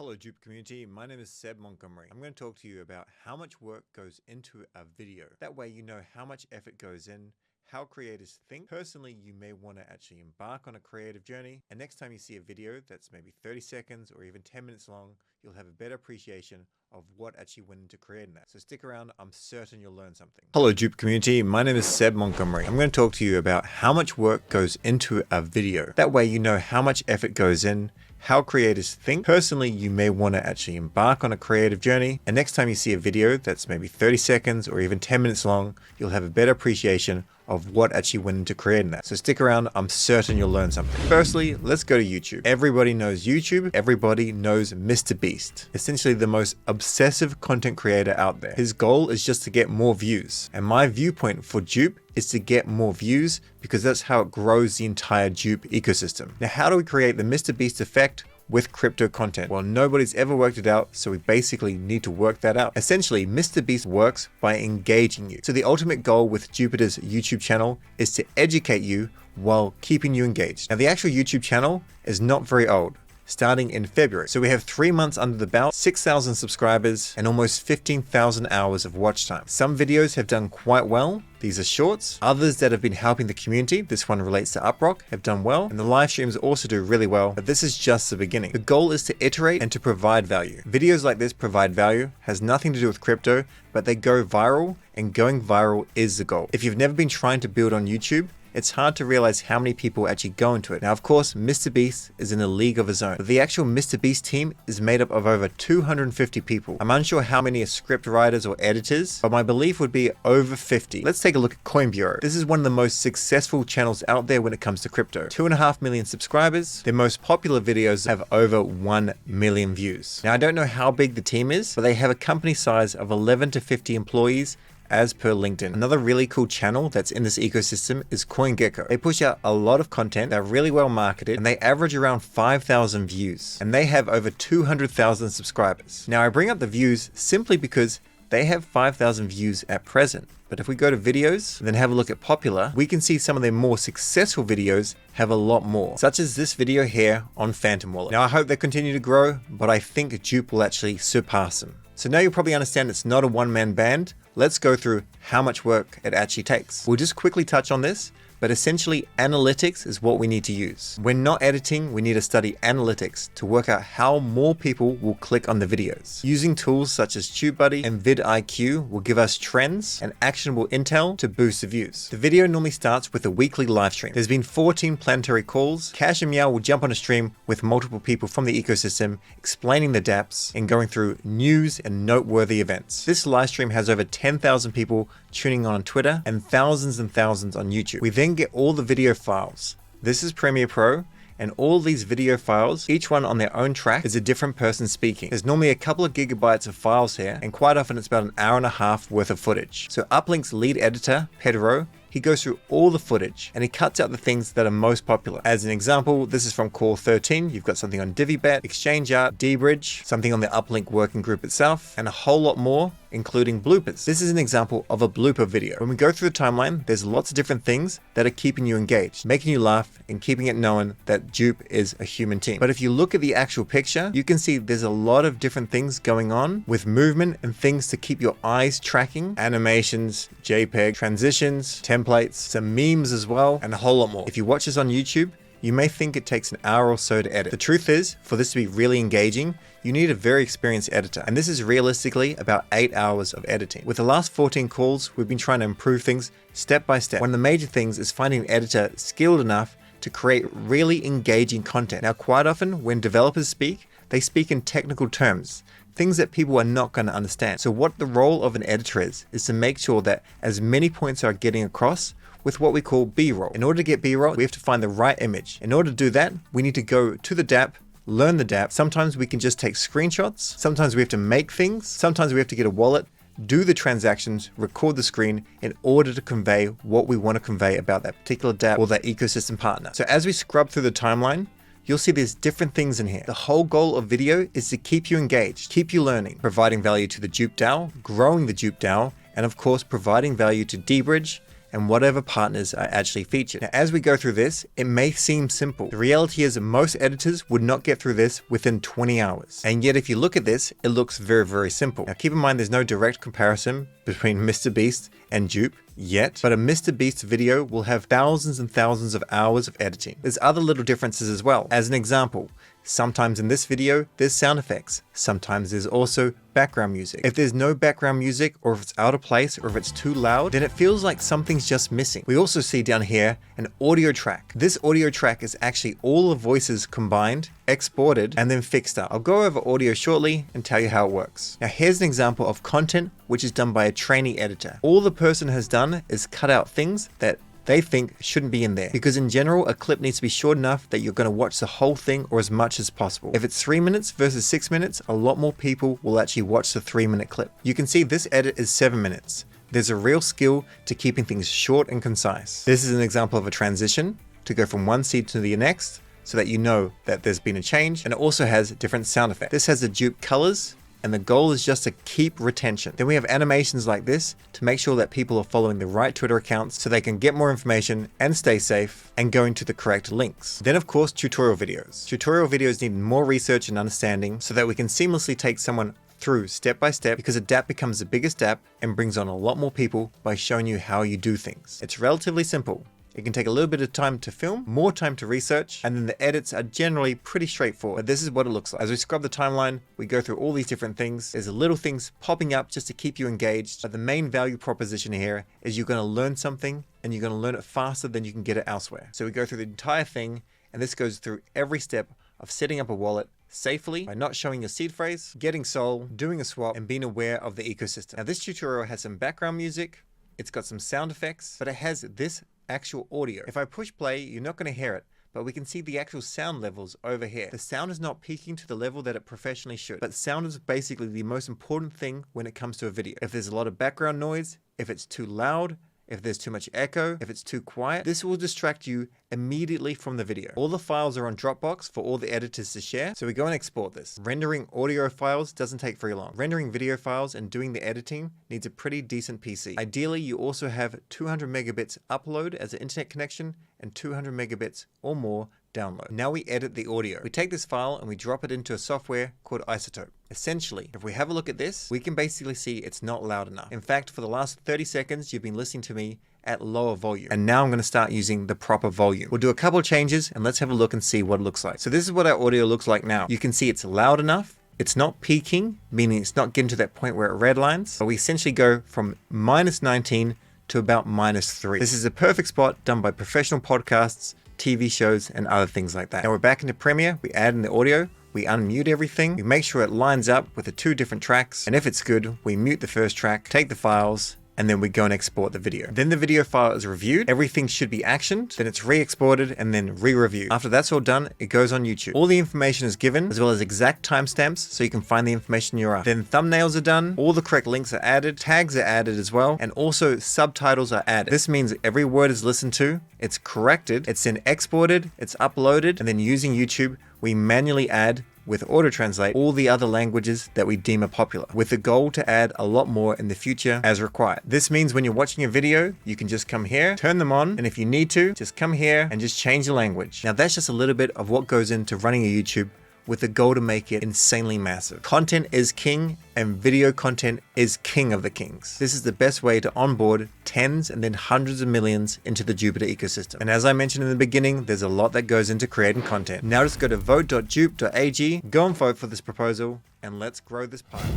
Hello Jup community, my name is Seb Montgomery. I'm going to talk to you about how much work goes into a video. That way you know how much effort goes in, how creators think. Personally, you may want to actually embark on a creative journey, and next time you see a video that's maybe 30 seconds or even 10 minutes long, you'll have a better appreciation of what actually went into creating that. So stick around, I'm certain you'll learn something. Hello Jup community, my name is Seb Montgomery. I'm going to talk to you about how much work goes into a video. That way you know how much effort goes in, how creators think. Personally, you may want to actually embark on a creative journey, and next time you see a video that's maybe 30 seconds or even 10 minutes long, you'll have a better appreciation of what actually went into creating that. So stick around, I'm certain you'll learn something. Firstly, let's go to YouTube. Everybody knows YouTube. Everybody knows Mr. Beast. Essentially the most obsessive content creator out there. His goal is just to get more views. And my viewpoint for Jup is to get more views because that's how it grows the entire Jup ecosystem. Now, how do we create the Mr. Beast effect with crypto content? Well, nobody's ever worked it out, so we basically need to work that out. Essentially, Mr. Beast works by engaging you. So the ultimate goal with Jupiter's YouTube channel is to educate you while keeping you engaged. Now, the actual YouTube channel is not very old, starting in February. So we have 3 months under the belt, 6,000 subscribers, and almost 15,000 hours of watch time. Some videos have done quite well. These are shorts. Others that have been helping the community, this one relates to Uprock, have done well. And the live streams also do really well, but this is just the beginning. The goal is to iterate and to provide value. Videos like this provide value, has nothing to do with crypto, but they go viral, and going viral is the goal. If you've never been trying to build on YouTube, it's hard to realize how many people actually go into it. Now, of course, Mr. Beast is in a league of his own, but the actual Mr. Beast team is made up of over 250 people. I'm unsure how many are script writers or editors, but my belief would be over 50. Let's take a look at Coin Bureau. This is one of the most successful channels out there when it comes to crypto. 2.5 million subscribers. Their most popular videos have over 1 million views. Now, I don't know how big the team is, but they have a company size of 11 to 50 employees as per LinkedIn. Another really cool channel that's in this ecosystem is CoinGecko. They push out a lot of content, they're really well marketed, and they average around 5,000 views. And they have over 200,000 subscribers. Now, I bring up the views simply because they have 5,000 views at present. But if we go to videos and then have a look at popular, we can see some of their more successful videos have a lot more, such as this video here on Phantom Wallet. Now, I hope they continue to grow, but I think Jup will actually surpass them. So now you probably understand it's not a one-man band. Let's go through how much work it actually takes. We'll just quickly touch on this, but essentially analytics is what we need to use. When not editing, we need to study analytics to work out how more people will click on the videos. Using tools such as TubeBuddy and vidIQ will give us trends and actionable intel to boost the views. The video normally starts with a weekly live stream. There's been 14 planetary calls. Cash and Meow will jump on a stream with multiple people from the ecosystem, explaining the dApps and going through news and noteworthy events. This live stream has over 10,000 people tuning on Twitter and thousands on YouTube. We then get all the video files. This is Premiere Pro, and all these video files, each one on their own track, is a different person speaking. There's normally a couple of gigabytes of files here, and quite often it's about an hour and a half worth of footage. So Uplink's lead editor, Pedro, he goes through all the footage and he cuts out the things that are most popular. As an example, this is from Call 13. You've got something on DiviBet, Exchange Art, dBridge, something on the Uplink Working Group itself, and a whole lot more, including bloopers. This is an example of a blooper video. When we go through the timeline, there's lots of different things that are keeping you engaged, making you laugh, and keeping it known that Jup is a human team. But if you look at the actual picture, you can see there's a lot of different things going on with movement and things to keep your eyes tracking, animations, JPEG, transitions, templates, some memes as well, and a whole lot more. If you watch this on YouTube, you may think it takes an hour or so to edit. The truth is, for this to be really engaging, you need a very experienced editor. And this is realistically about 8 hours of editing. With the last 14 calls, we've been trying to improve things step by step. One of the major things is finding an editor skilled enough to create really engaging content. Now, quite often when developers speak, they speak in technical terms, things that people are not going to understand. So what the role of an editor is to make sure that as many points are getting across with what we call B-roll. In order to get B-roll, we have to find the right image. In order to do that, we need to go to the dApp, learn the dApp. Sometimes we can just take screenshots. Sometimes we have to make things. Sometimes we have to get a wallet, do the transactions, record the screen in order to convey what we want to convey about that particular dApp or that ecosystem partner. So as we scrub through the timeline, you'll see there's different things in here. The whole goal of video is to keep you engaged, keep you learning, providing value to the Jup DAO, growing the Jup DAO, and of course, providing value to dBridge and whatever partners are actually featured. Now, as we go through this, it may seem simple. The reality is that most editors would not get through this within 20 hours. And yet if you look at this, it looks very, very simple. Now keep in mind there's no direct comparison between MrBeast and Jupe yet, but a MrBeast video will have thousands and thousands of hours of editing. There's other little differences as well. As an example, sometimes in this video, there's sound effects. Sometimes there's also background music. If there's no background music, or if it's out of place, or if it's too loud, then it feels like something's just missing. We also see down here an audio track. This audio track is actually all the voices combined, exported, and then fixed up. I'll go over audio shortly and tell you how it works. Now here's an example of content which is done by a trainee editor. All the person has done is cut out things that they think shouldn't be in there, because in general a clip needs to be short enough that you're going to watch the whole thing or as much as possible. If it's 3 minutes versus 6 minutes, a lot more people will actually watch the 3-minute clip. You can see this edit is 7 minutes. There's a real skill to keeping things short and concise. This is an example of a transition to go from one scene to the next so that you know that there's been a change, and it also has different sound effects. This has the Jupe colors, and the goal is just to keep retention. Then we have animations like this to make sure that people are following the right Twitter accounts so they can get more information and stay safe and going to the correct links. Then of course, tutorial videos. Tutorial videos need more research and understanding so that we can seamlessly take someone through step by step, because adapt becomes the biggest app and brings on a lot more people by showing you how you do things. It's relatively simple. It can take a little bit of time to film, more time to research, and then the edits are generally pretty straightforward. But this is what it looks like. As we scrub the timeline, we go through all these different things. There's little things popping up just to keep you engaged. But the main value proposition here is you're going to learn something, and you're going to learn it faster than you can get it elsewhere. So we go through the entire thing, and this goes through every step of setting up a wallet safely by not showing your seed phrase, getting SOL, doing a swap, and being aware of the ecosystem. Now this tutorial has some background music, it's got some sound effects, but it has this actual audio. If I push play, you're not going to hear it, but we can see the actual sound levels over here. The sound is not peaking to the level that it professionally should, but sound is basically the most important thing when it comes to a video. If there's a lot of background noise, if it's too loud, if there's too much echo, if it's too quiet, this will distract you immediately from the video. All the files are on Dropbox for all the editors to share, so we go and export this. Rendering audio files doesn't take very long. Rendering video files and doing the editing needs a pretty decent PC. Ideally, you also have 200 megabits upload as an internet connection and 200 megabits or more download. Now we edit the audio. We take this file and we drop it into a software called Isotope. Essentially, if we have a look at this, we can basically see it's not loud enough. In fact, for the last 30 seconds, you've been listening to me at lower volume. And now I'm going to start using the proper volume. We'll do a couple of changes and let's have a look and see what it looks like. So this is what our audio looks like now. You can see it's loud enough. It's not peaking, meaning it's not getting to that point where it redlines. But we essentially go from -19 to about -3. This is a perfect spot done by professional podcasts, TV shows, and other things like that. Now we're back into Premiere. We add in the audio. We unmute everything. We make sure it lines up with the 2 different tracks. And if it's good, we mute the first track, take the files, and then we go and export the video. Then the video file is reviewed. Everything should be actioned. Then it's re-exported and then re-reviewed. After that's all done, it goes on YouTube. All the information is given, as well as exact timestamps, so you can find the information you're after. Then thumbnails are done. All the correct links are added. Tags are added as well. And also subtitles are added. This means every word is listened to. It's corrected. It's then exported. It's uploaded. And then using YouTube, we manually add with auto-translate all the other languages that we deem are popular, with the goal to add a lot more in the future as required. This means when you're watching a video, you can just come here, turn them on, and if you need to, just come here and just change the language. Now that's just a little bit of what goes into running a YouTube with the goal to make it insanely massive. Content is king, and video content is king of the kings. This is the best way to onboard tens and then hundreds of millions into the Jupiter ecosystem. And as I mentioned in the beginning, there's a lot that goes into creating content. Now just go to vote.jupe.ag, go and vote for this proposal, and let's grow this pie.